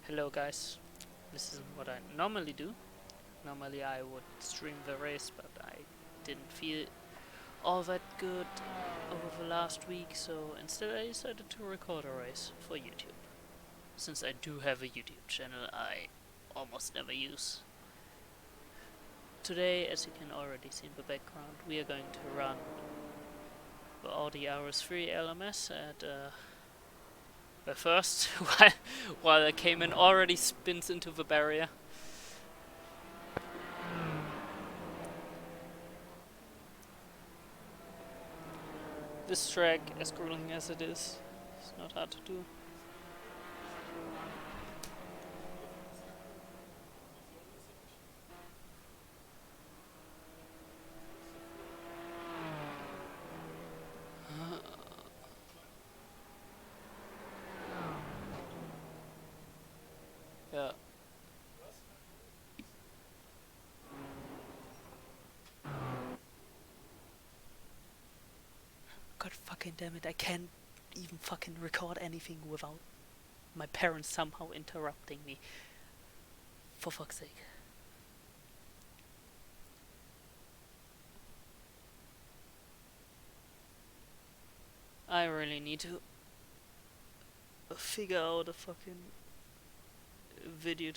Hello guys, this isn't what I normally do. Normally I would stream the race, but I didn't feel all that good over the last week, so instead I decided to record a race for YouTube. Since I do have a YouTube channel I almost never use. Today, as you can already see in the background, we are going to run the Audi RS3 LMS at Bathurst, while I came in already spins into the barrier. This track, as grueling as it is not hard to do. Yeah. God fucking damn it, I can't even fucking record anything without my parents somehow interrupting me. For fuck's sake. I really need to figure out a fucking video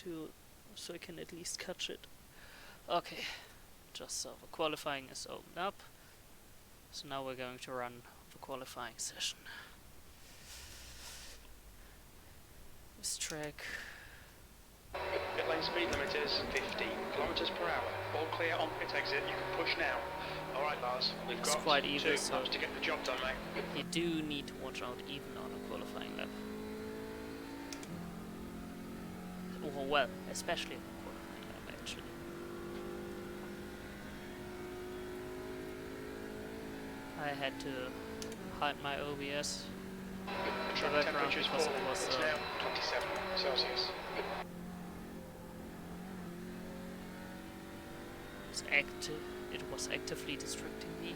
so I can at least catch it. Okay, just so the qualifying is opened up. So now we're going to run the qualifying session. This track. Pit lane speed limit is 15 kilometers per hour. All clear on pit exit. You can push now. All right, Lars. We've got Quite even, 2 laps to get the job done, mate. You do need to watch out even on a qualifying lap. Well, especially on a qualifying lap, actually. I had to hide my OBS. The track temperature is falling. It's now 27 Celsius. It was actively distracting me.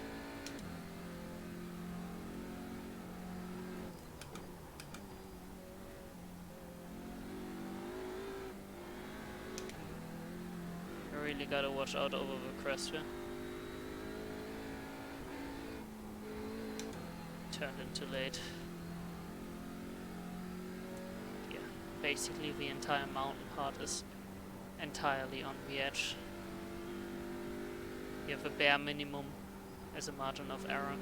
I really gotta watch out over the crest here. Turned into late. Yeah, basically the entire mountain part is entirely on the edge. You have a bare minimum as a margin of error.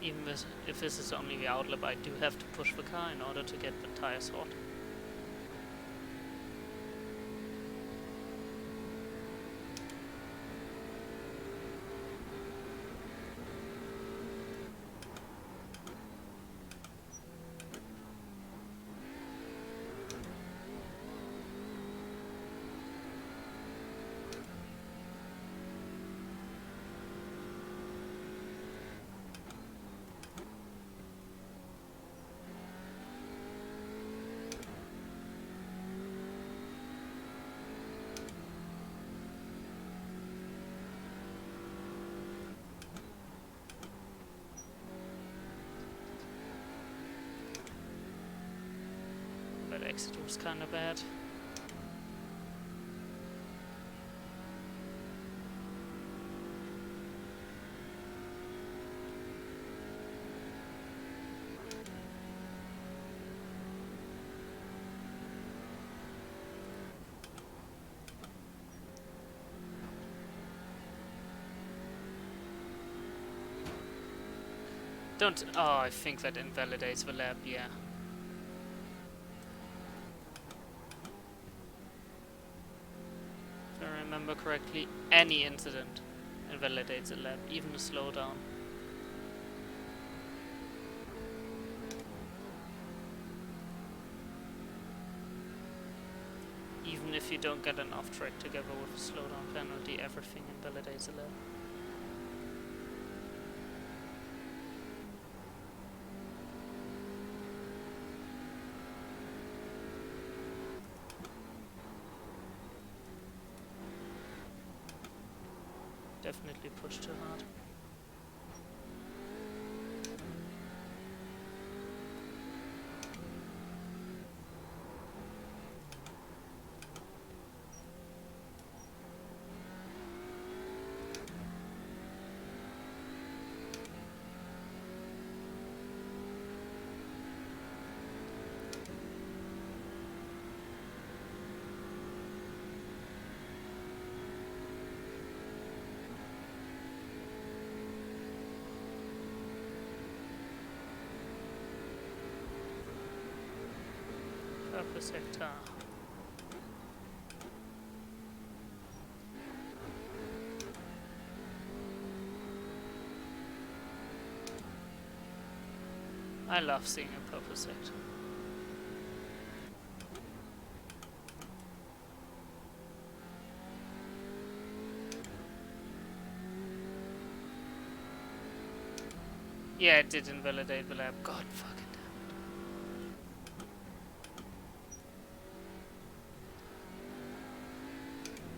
Even if this is only the outlap, I do have to push the car in order to get the tires hot. That exit was kinda bad. Oh, I think that invalidates the lap, yeah. If I remember correctly, any incident invalidates a lap, even a slowdown. you don't get an off track together with a slowdown penalty, everything invalidates a lap. Definitely push too hard. Purple sector. I love seeing a purple sector. Yeah, it did invalidate the lap. God fucking damn it.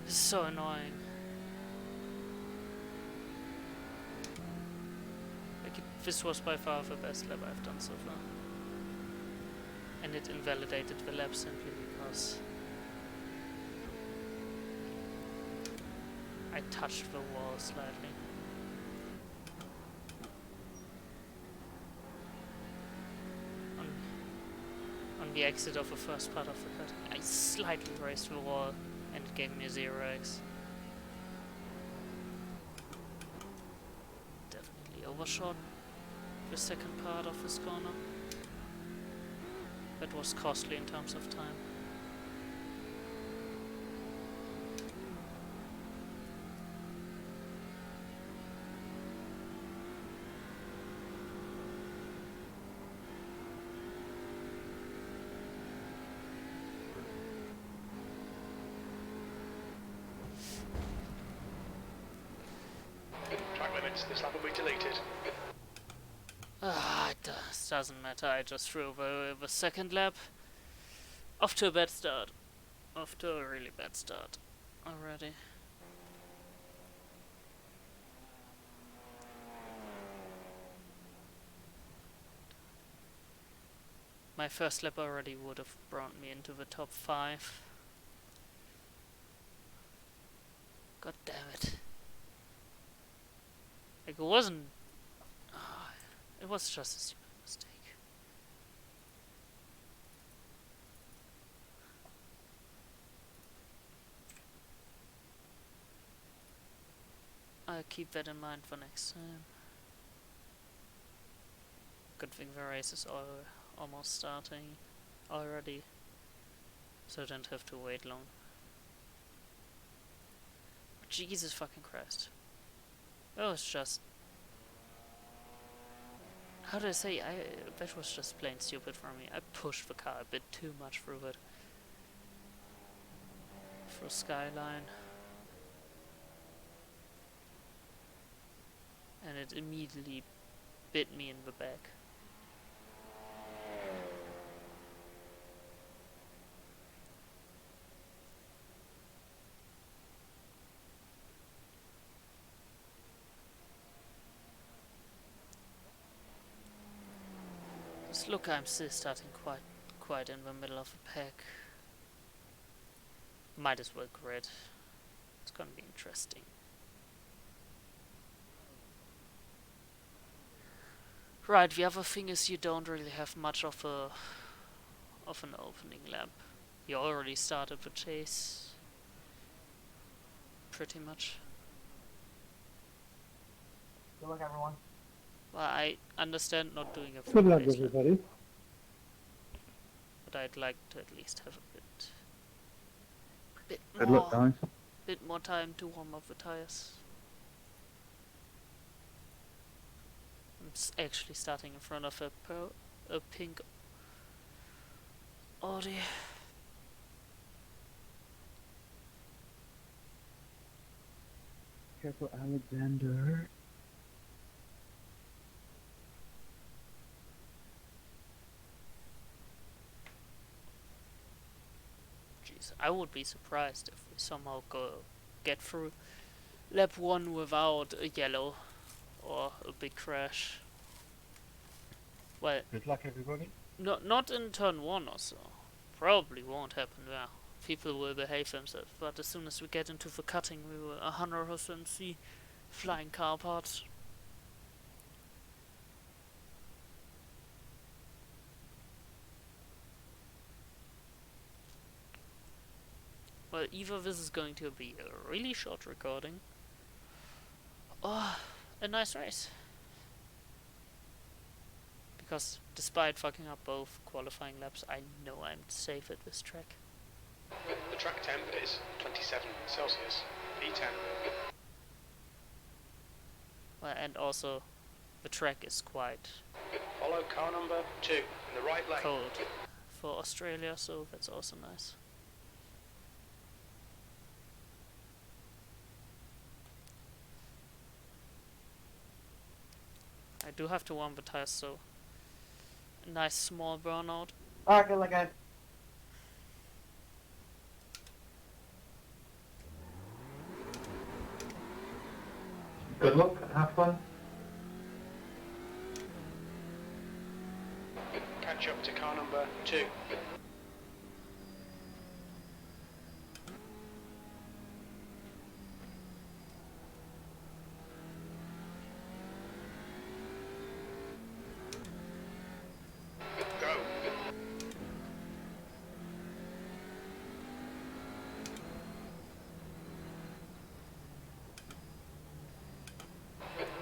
This is so annoying. Like, this was by far the best lap I've done so far. And it invalidated the lap simply because I touched the wall slightly. On the exit of the first part of the cut, I slightly raised the wall and it gave me a 0x. Definitely overshot the second part of this corner. That was costly in terms of time. Track limits, this lap will be deleted. It doesn't matter, I just threw over the second lap. Off to a bad start. Off to a really bad start already. My first lap already would have brought me into the top 5. God damn it. Like, it wasn't... it was just a stupid mistake. I'll keep that in mind for next time. Good thing the race is almost starting already, so I don't have to wait long. Jesus fucking Christ. That was just... how do I say? That was just plain stupid for me. I pushed the car a bit too much through it. Through Skyline. And it immediately bit me in the back. Just look, I'm still starting quite in the middle of the pack. Might as well grid. It's gonna be interesting. Right, the other thing is you don't really have much of an opening lap. You already started the chase. Pretty much. Good luck, everyone. Well, I understand not doing a full Good luck, race lap, everybody. but I'd like to at least have a bit Good more, luck, guys. bit more time to warm up the tires. I'm actually starting in front of a pink Audi. careful, Alexander. Jeez, I would be surprised if we somehow get through lap 1 without a yellow or a big crash. Well, Good luck, everybody. not in turn 1 or so. Probably won't happen there. People will behave themselves, but as soon as we get into the cutting, we will 100% see flying car parts. Well, either this is going to be a really short recording, or a nice race. Because despite fucking up both qualifying laps, I know I'm safe at this track. The track temp is 27 Celsius, E10. Well, and also, the track is quite Follow car number 2 in the right lane. cold for Australia, so that's also nice. I do have to warm the tires, so a nice small burnout. Alright, good luck, guys. Good luck, have fun. Catch up to car number 2. Go.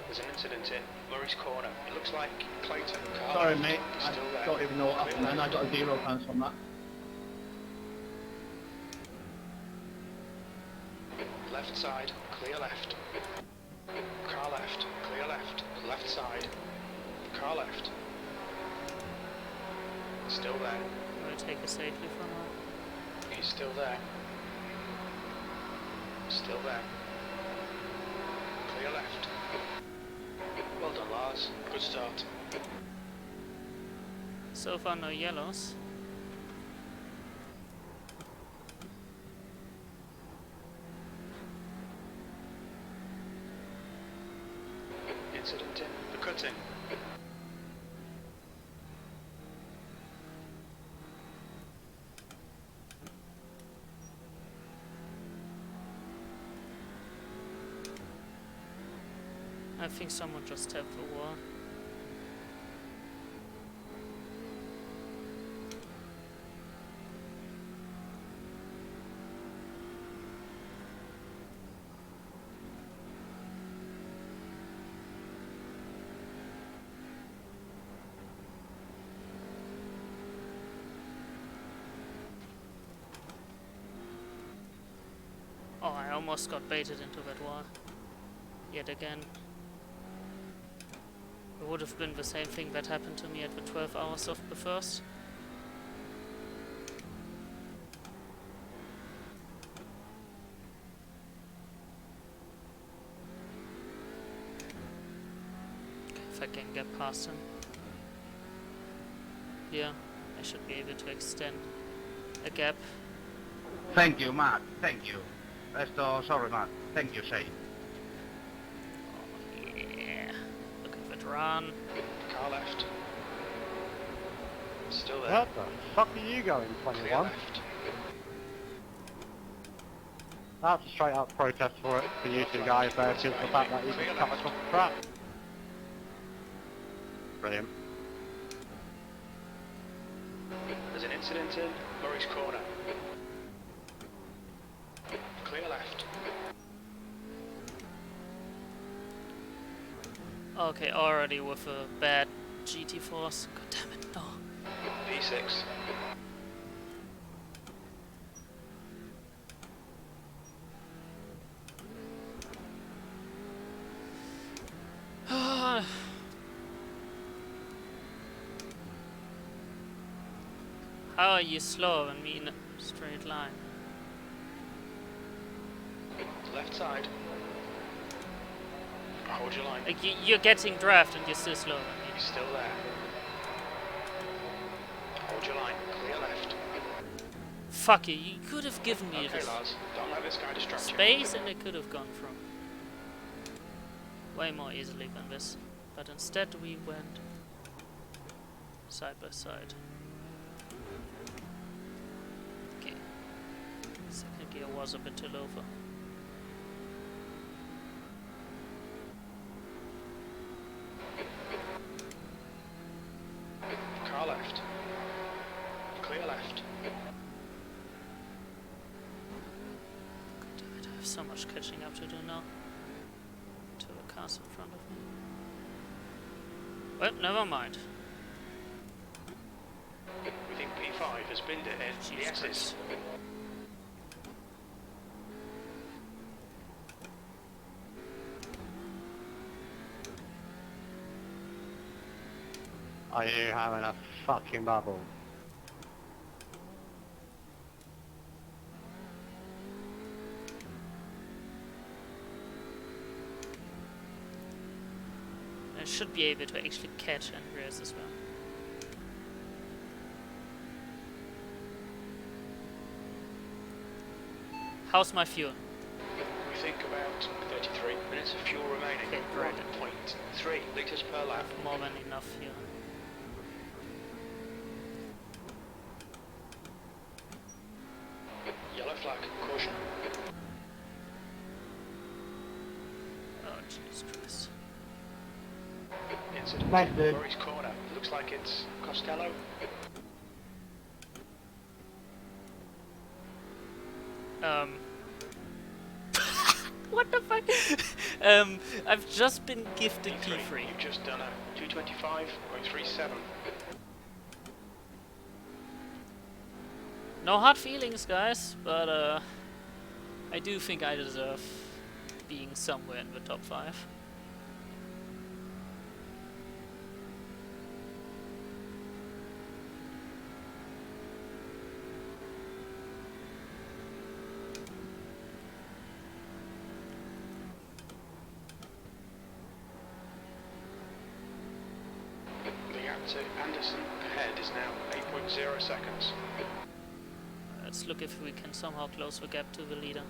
There's an incident in Murray's corner. It looks like Clayton. Sorry, mate. Is I still there. don't even know what happened then. I got a 0 pounds from that. Left side, clear left. Car left, clear left. Left side, car left. Still there. I'm gonna take it safely for now. He's still there. Still there. Clear left. Well done, Lars. Good start. So far, no yellows. Incident in the cutting. I think someone just tapped the wall. Oh, I almost got baited into that wall. Yet again. It would have been the same thing that happened to me at the 12 hours of Bathurst. If I can get past him. Yeah, I should be able to extend a gap. Thank you, Matt. Thank you. Sorry, Matt. Thank you, Shane. Oh, yeah. Look at that run. Car left. Still there. What the fuck are you going, Clear 21? left. That's a straight up protest for you two guys there, because the fact that you just cut across the track. Brilliant. There's an incident in Murray's corner. Clear left. Okay, already with a bad GT force. God damn it, no. P6. How are you slower than me in a straight line? Left side. Hold your line. Like you're getting draft and you're still slower than me. He's still there. Hold your line. Clear left. Fuck you! You could have given me Okay, this Lars. Don't let this guy distract you. space, and it could have gone from way more easily than this. But instead, we went side by side. Okay. Second gear was a bit too low for. Car left. Clear left. God damn it, I have so much catching up to do now. To the cars in front of me. Well, never mind. We think P5 has binned it in the Jesus S's. Christ. Are you having a fucking bubble? I should be able to actually catch Andreas as well. How's my fuel? We think about 33 minutes of fuel remaining. Okay, great. 1.3 litres per lap. More than enough fuel. Yellow flag. Caution. Oh, Jesus Christ. Incident. Nice, dude. Murray's corner. Looks like it's Costello. What the fuck? I've just been gifted P3. You've just done a 225.37. No hard feelings, guys, but I do think I deserve being somewhere in the top 5. The gap to Anderson ahead is now 8.0 seconds. Let's look if we can somehow close the gap to the leader.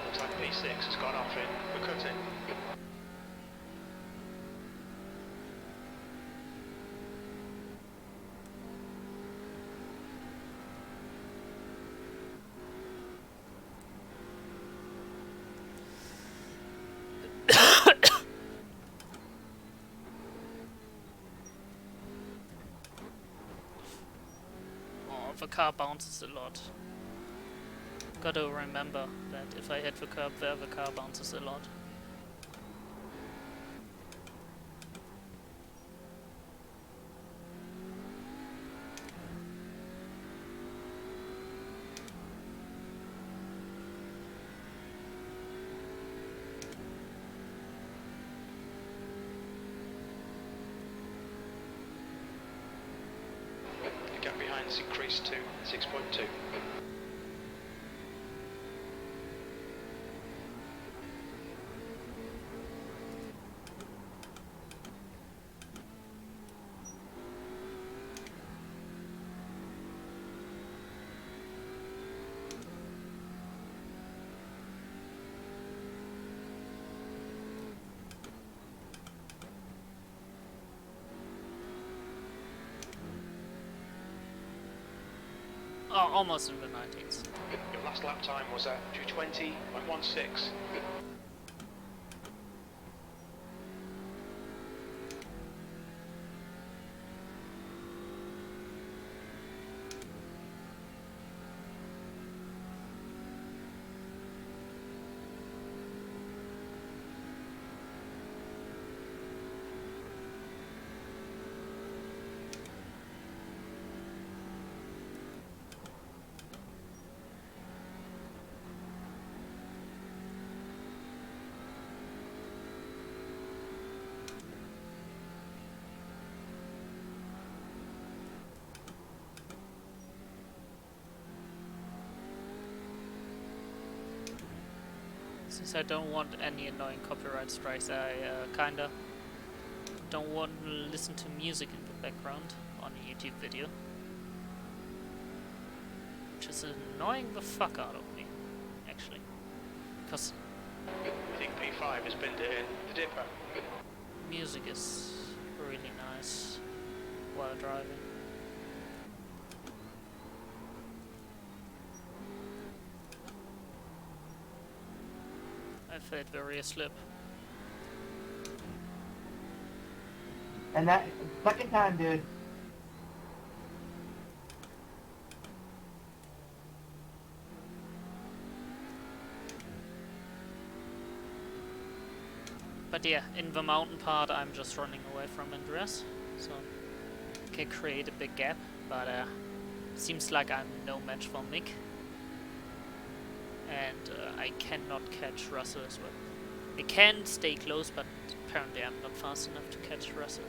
Looks like P6 has gone off in the cutting. Oh, the car bounces a lot. Gotta remember that if I hit the curb there, the car bounces a lot. The gap behind has increased to 6.2. Oh, almost in the 19s. Your last lap time was at 220.16. Since I don't want any annoying copyright strikes, I kinda don't want to listen to music in the background on a YouTube video. Which is annoying the fuck out of me, actually. Because I think P5 has binned it in the dipper. music is really nice while driving. I felt very asleep. And that second time, dude. But yeah, in the mountain part I'm just running away from Andreas, so I can create a big gap, but seems like I'm no match for Mick. And I cannot catch Russell as well. I can stay close, but apparently I'm not fast enough to catch Russell.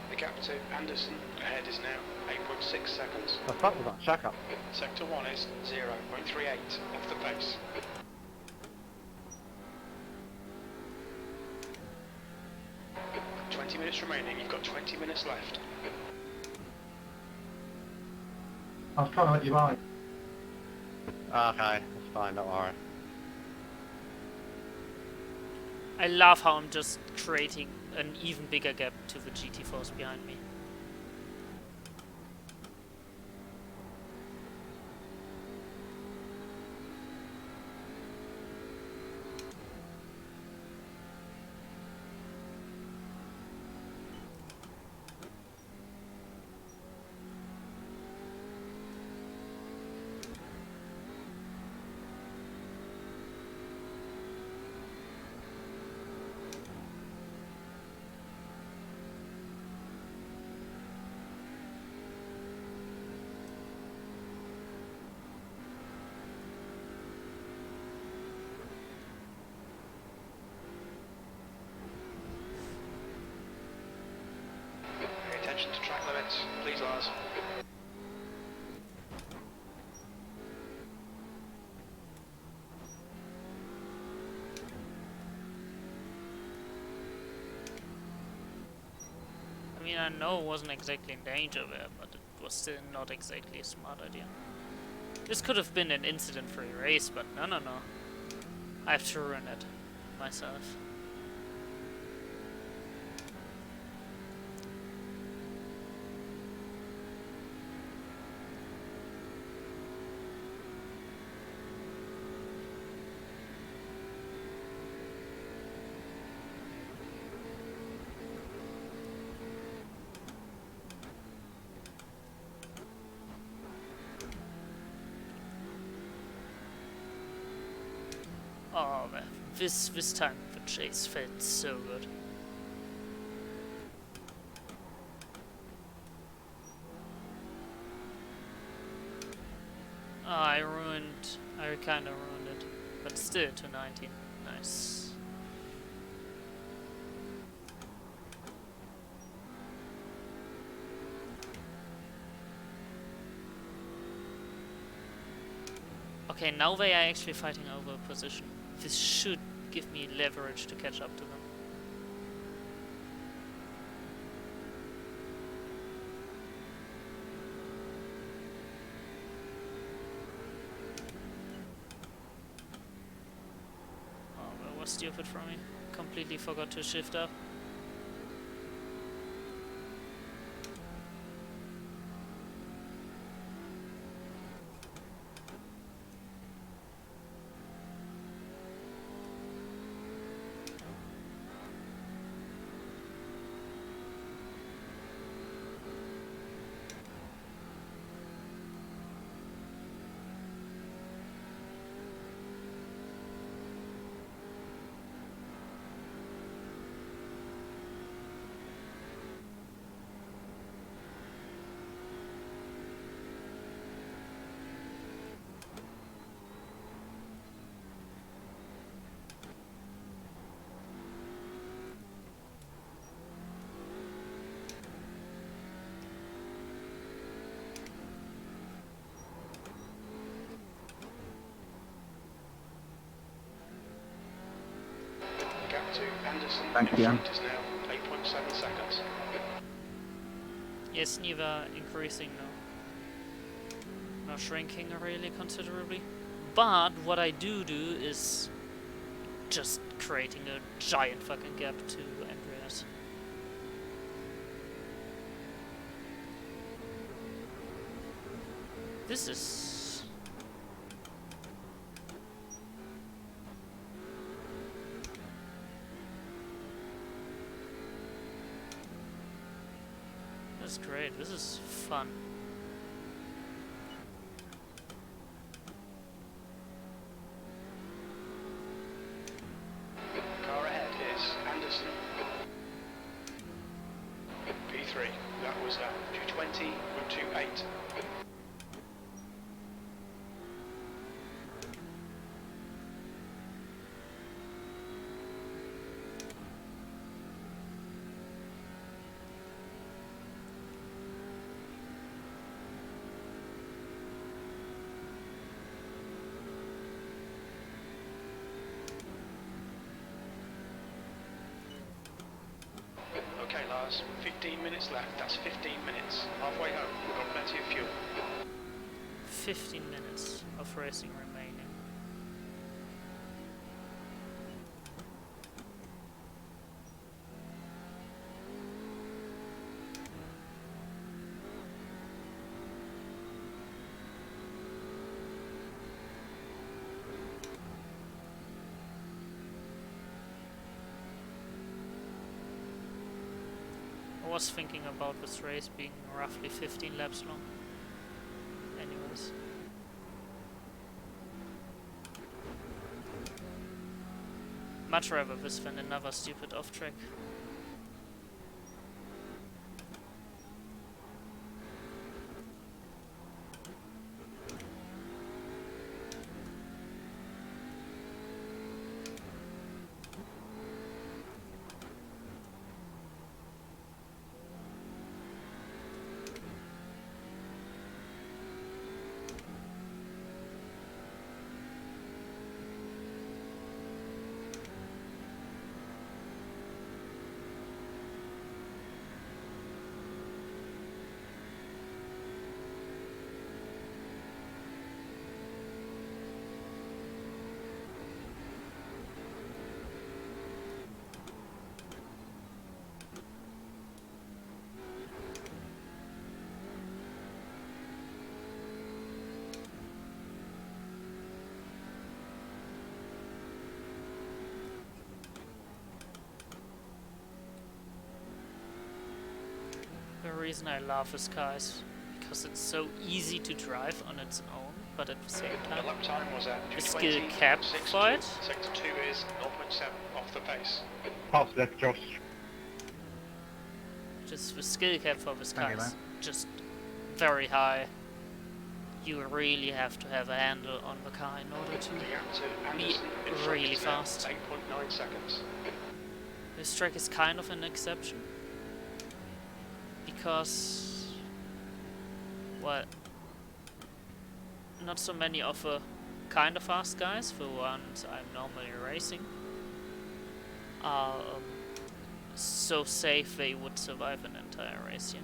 The gap to Anderson ahead is now 8.6 seconds. The fuck was that check-up? Sector 1 is 0.38 off the pace. "20 minutes remaining, you've got 20 minutes left." I was trying to let you ride. Okay, that's fine, don't worry. I love how I'm just creating an even bigger gap to the GT Force behind me. Pay attention to track limits, please, Lars. I mean, I know it wasn't exactly in danger there, but it was still not exactly a smart idea. This could have been an incident-free race, but no. I have to ruin it myself. Oh man, this time the chase felt so good. Oh, I kinda ruined it, but still to 19, nice. Okay, now they are actually fighting over a position. This should give me leverage to catch up to them. Oh, that was stupid from me. Completely forgot to shift up. Thank you. Front is now 8.7 seconds. Yes, neither increasing now. Not shrinking really considerably. But what I do is just creating a giant fucking gap to Andreas. This is... This is great. This is fun. Car ahead is Anderson. P3, that was 220, 128. Okay, Lars, 15 minutes left. That's 15 minutes. Halfway home. We've got plenty of fuel. 15 minutes of racing remaining. I was thinking about this race being roughly 15 laps long. Anyways. Much rather this than another stupid off-track. The reason I love this car is because it's so easy to drive on its own, but at the same The time, lap time was at the 220, skill cap 6 for it, Sector 2 is 0.7 off the pace. Pass left, Josh. just the skill cap for this car Thank you, is just very high. You really have to have a handle on the car in order to The gap to be Anderson in front really is now fast. 8.9 seconds. This track is kind of an exception. Because, well, not so many of the kind of fast guys, the ones I'm normally racing, are so safe they would survive an entire race here.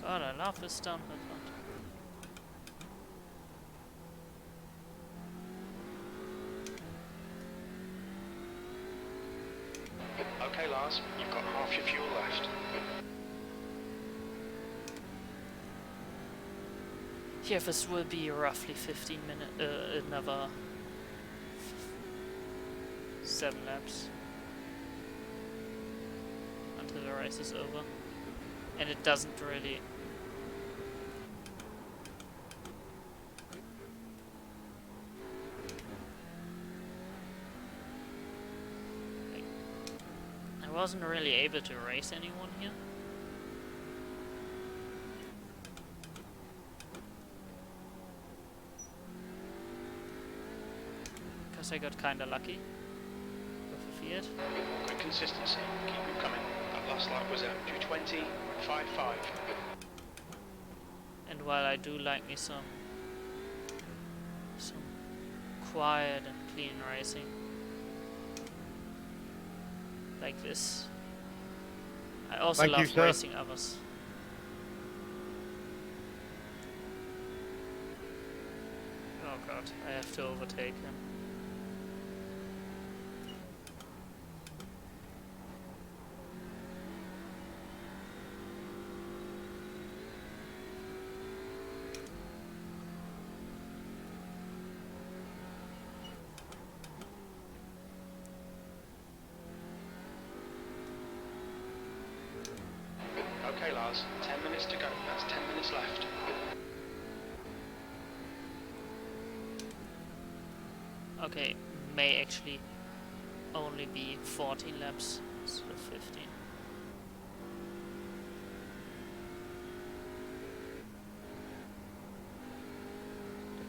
God, I love this downhill front. Okay, Lars, you've got half your fuel left. Yeah, this will be roughly 15 minutes, another 7 laps. race is over. And it doesn't really... Like, I wasn't really able to race anyone here. Because I got kinda lucky with the Fiat. Good consistency. Keep them coming. That last lap was a 2:20.55. And while I do like me some quiet and clean racing like this, I also Thank you, love sir. racing others. Oh god, I have to overtake him. Okay, Lars, 10 minutes to go. That's 10 minutes left. Okay, may actually only be 14 laps instead of 15.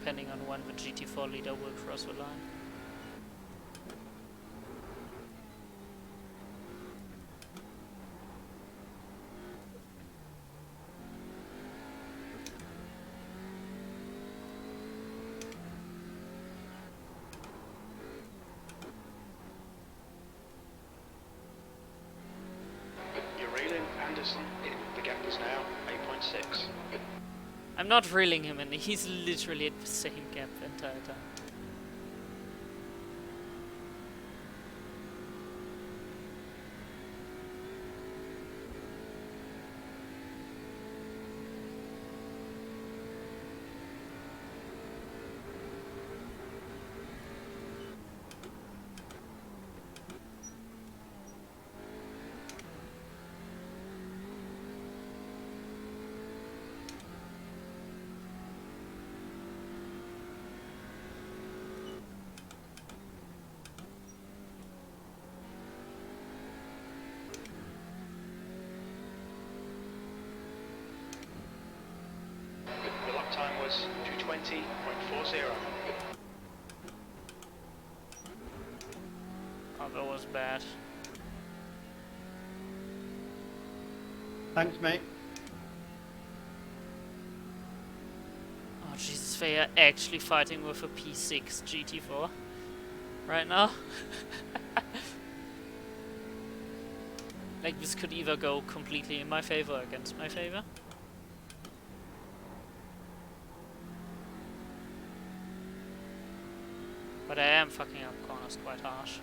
Depending on when the GT4 leader will cross the line. You're reeling Anderson in. The gap is now 8.6. I'm not reeling him in, he's literally at the same gap the entire time. The lap time was 2:20.40. Oh, that was bad. Thanks, mate. Oh Jesus, they are actually fighting with a P6 GT4 right now. Like, this could either go completely in my favor or against my favor. But I am fucking up corners quite harshly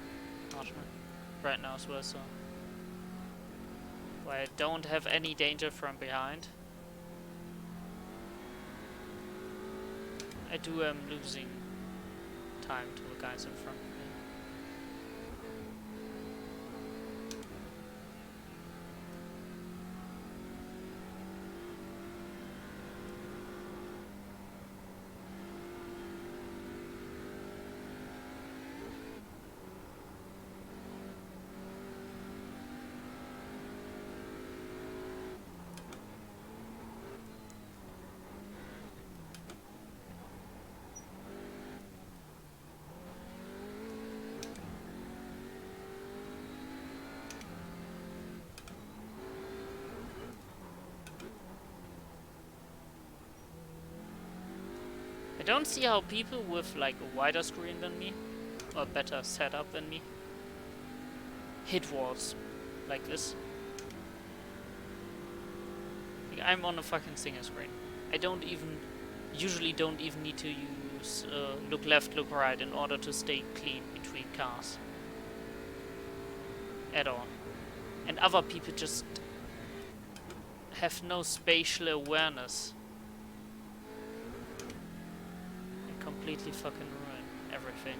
right now as well, so where I don't have any danger from behind. I am losing time to the guys in front of me. I don't see how people with like a wider screen than me, or better setup than me, hit walls like this. Like, I'm on a fucking single screen. I usually don't even need to use look left, look right in order to stay clean between cars. At all. And other people just have no spatial awareness. Completely fucking ruin everything.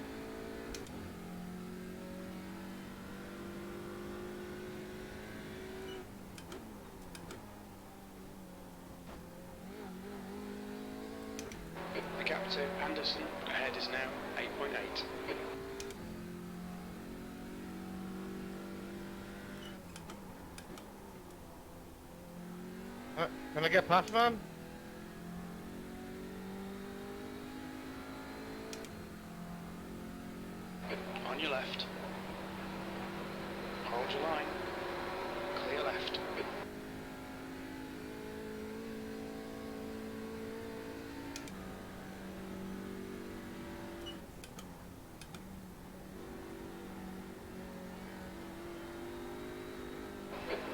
gap to Anderson ahead is now 8.8. Can I get past, man? On your left. Hold your line. Clear left.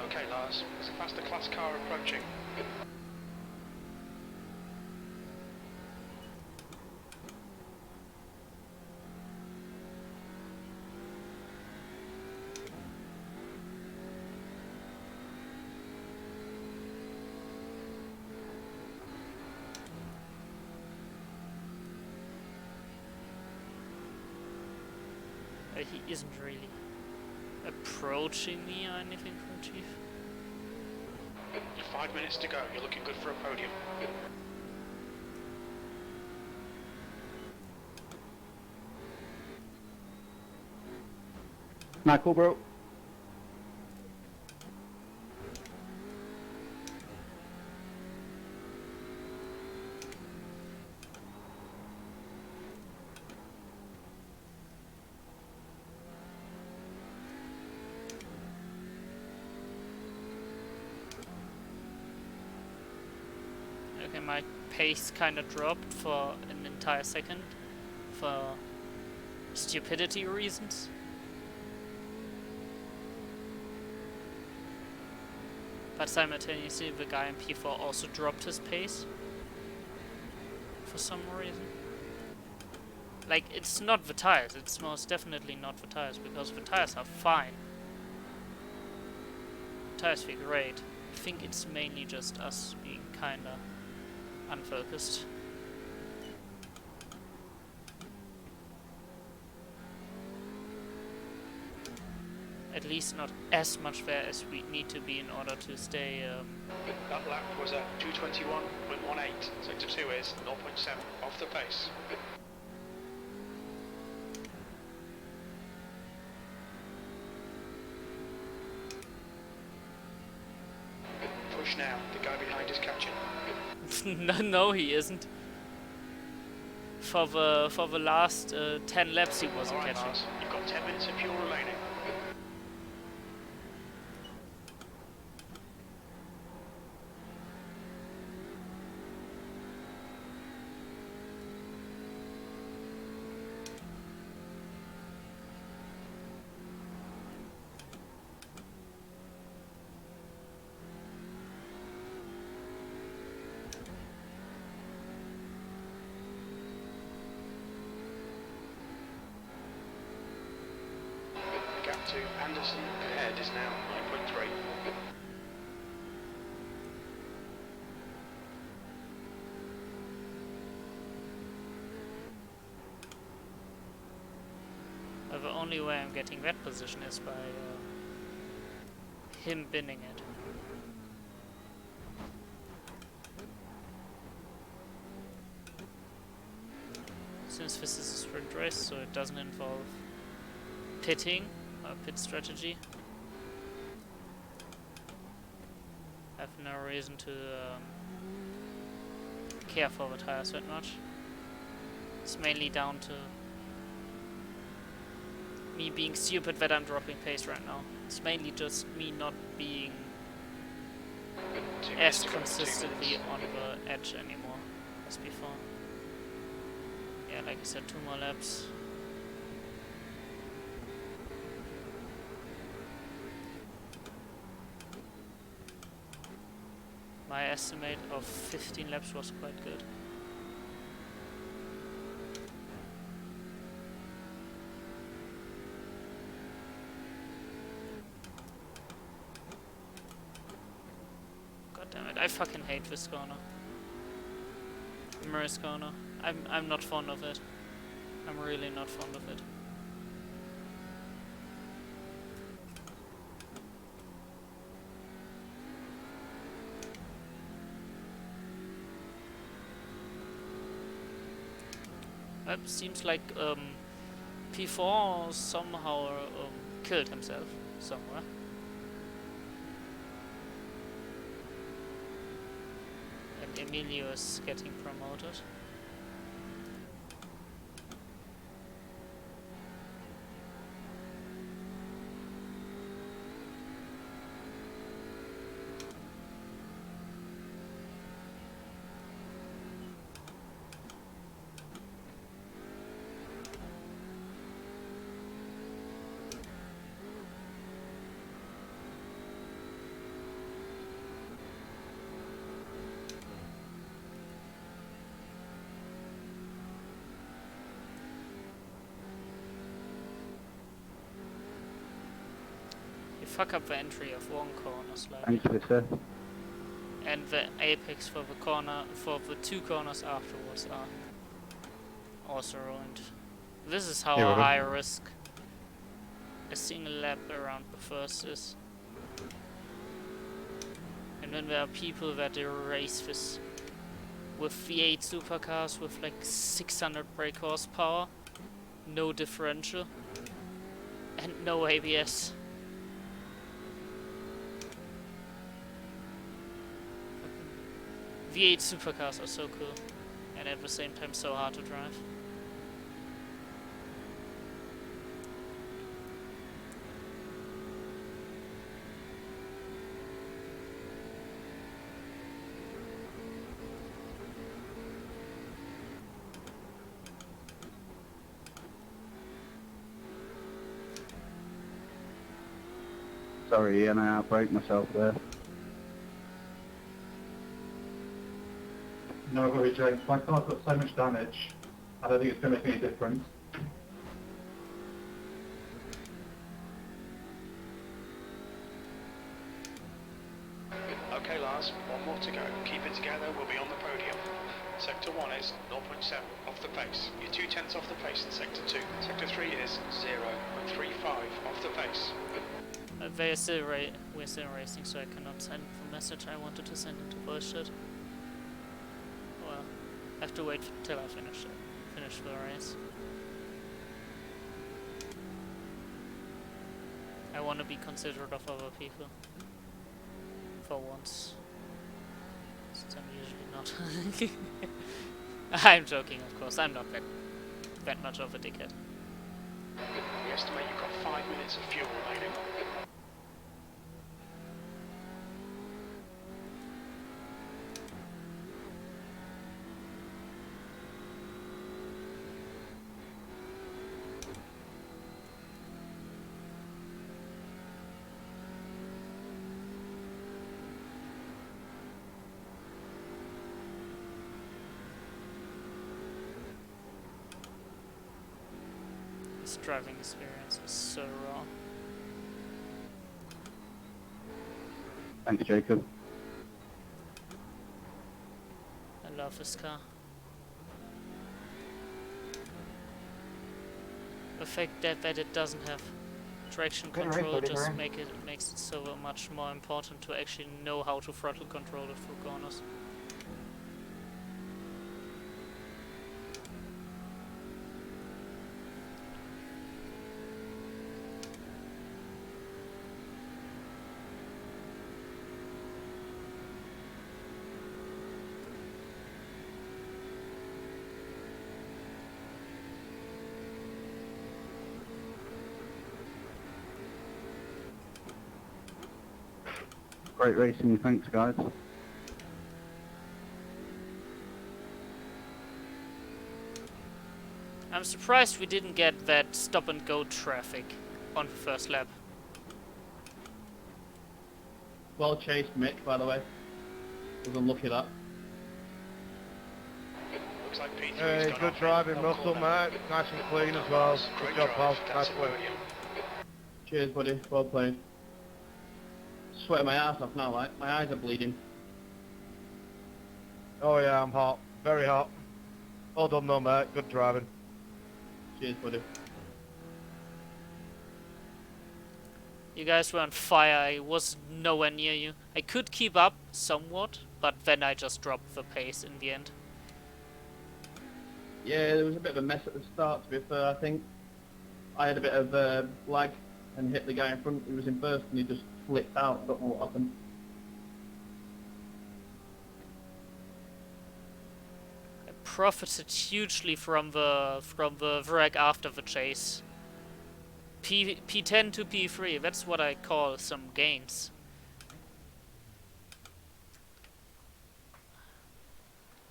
Okay, Lars. There's a faster class car approaching. He isn't really approaching me or anything from Chief. 5 minutes to go. You're looking good for a podium. Not cool, bro. Okay, my pace kind of dropped for an entire second for stupidity reasons. But simultaneously the guy in P4 also dropped his pace for some reason. Like, it's not the tires, it's most definitely not the tires, because the tires are fine. Tires feel great. I think it's mainly just us being kinda unfocused. At least not as much there as we need to be in order to stay. That lap was a 221.18. Sector 2 is 0.7 off the pace. Push now. The guy behind is catching. No, he isn't. For the last 10 laps, he wasn't Alright, catching. Lars. You've got 10 minutes of fuel remaining. The gap to Anderson ahead is now 9.3. The only way I'm getting that position is by him binning it. Since this is a sprint race, so it doesn't involve pitting or pit strategy, I have no reason to care for the tires that much. It's mainly down to me being stupid that I'm dropping pace right now. It's mainly just me not being 2 minutes as to go, 2 consistently minutes. on the edge anymore as before. Yeah, like I said, 2 more laps. My estimate of 15 laps was quite good. God damn it, I fucking hate this corner. Mirror's corner. I'm not fond of it. I'm really not fond of it. It seems like P4 somehow killed himself somewhere. And Emilio is getting promoted. You fuck up the entry of one corner slightly. Thanks, sir. And the apex for the corner, for the two corners afterwards are also ruined. This is how high risk a single lap around the first is. And then there are people that race this with V8 supercars with like 600 brake horsepower, no differential, and no ABS. V8 supercars are so cool, and at the same time so hard to drive. Sorry, Ian, I outbraked myself there. No worries, James. My car's got so much damage, I don't think it's going to make any difference. Okay, Lars, one more to go. Keep it together, we'll be on the podium. Sector 1 is 0.7 off the pace. You're 2/10 off the pace in Sector 2. Sector 3 is 0.35 off the pace. We're still racing, so I cannot send the message I wanted to send into voice chat. Well, I have to wait till I finish the race. I want to be considerate of other people. For once. Since I'm usually not. I'm joking, of course. I'm not that much of a dickhead. We estimate you've got 5 minutes of fuel remaining. This driving experience is so raw. Thanks, Jacob. I love this car. The fact that it doesn't have traction Good race, control buddy, just Brian. makes it so much more important to actually know how to throttle control it through corners. Great racing, thanks, guys. I'm surprised we didn't get that stop and go traffic on the first lap. Well chased, Mick, by the way. Was unlucky that. Looks like P3's Hey, gone good off driving, in Russell, corner. mate. Nice and clean as well. Great Good job, pal. drive. Nice That's a work. podium. Cheers, buddy. Well played. Sweating my ass off now, like. My eyes are bleeding. Oh yeah, I'm hot. Very hot. Well done though, mate. Good driving. Cheers, buddy. You guys were on fire. I was nowhere near you. I could keep up somewhat, but then I just dropped the pace in the end. Yeah, there was a bit of a mess at the start, to be fair, I think. I had a bit of lag and hit the guy in front who was in first and he just flipped out, don't know what happened. I profited hugely from the wreck after the chase. P10 to P3, that's what I call some gains.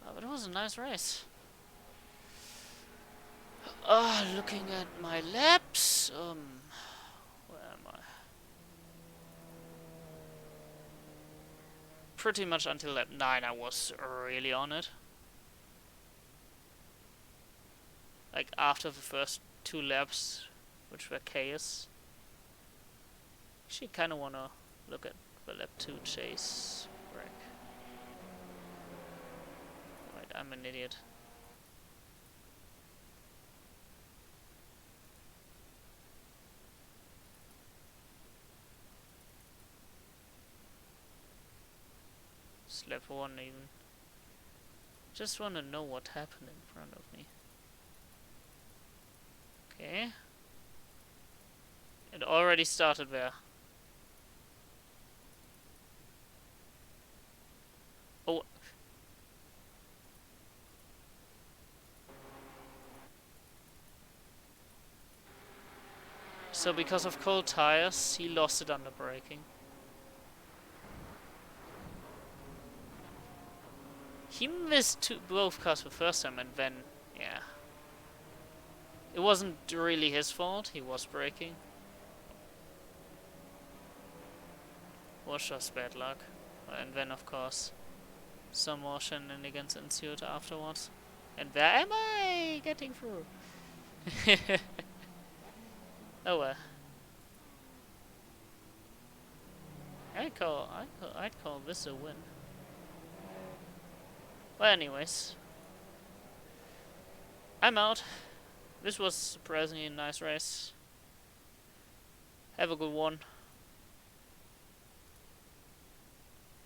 Oh, but it was a nice race. Looking at my laps, where am I? Pretty much until lap 9 I was really on it. Like after the first 2 laps, which were chaos. Actually kinda wanna look at the lap 2 chase wreck. Right, I'm an idiot. It's lap 1 even. Just wanna know what happened in front of me. Okay. It already started there. Oh. So because of cold tires, he lost it under braking. He missed both cars the first time and then, yeah. It wasn't really his fault, he was braking. Was just bad luck. And then of course, some more shenanigans ensued afterwards. And there am I getting through. Oh well. I'd call this a win. Well, anyways, I'm out. This was surprisingly a nice race. Have a good one.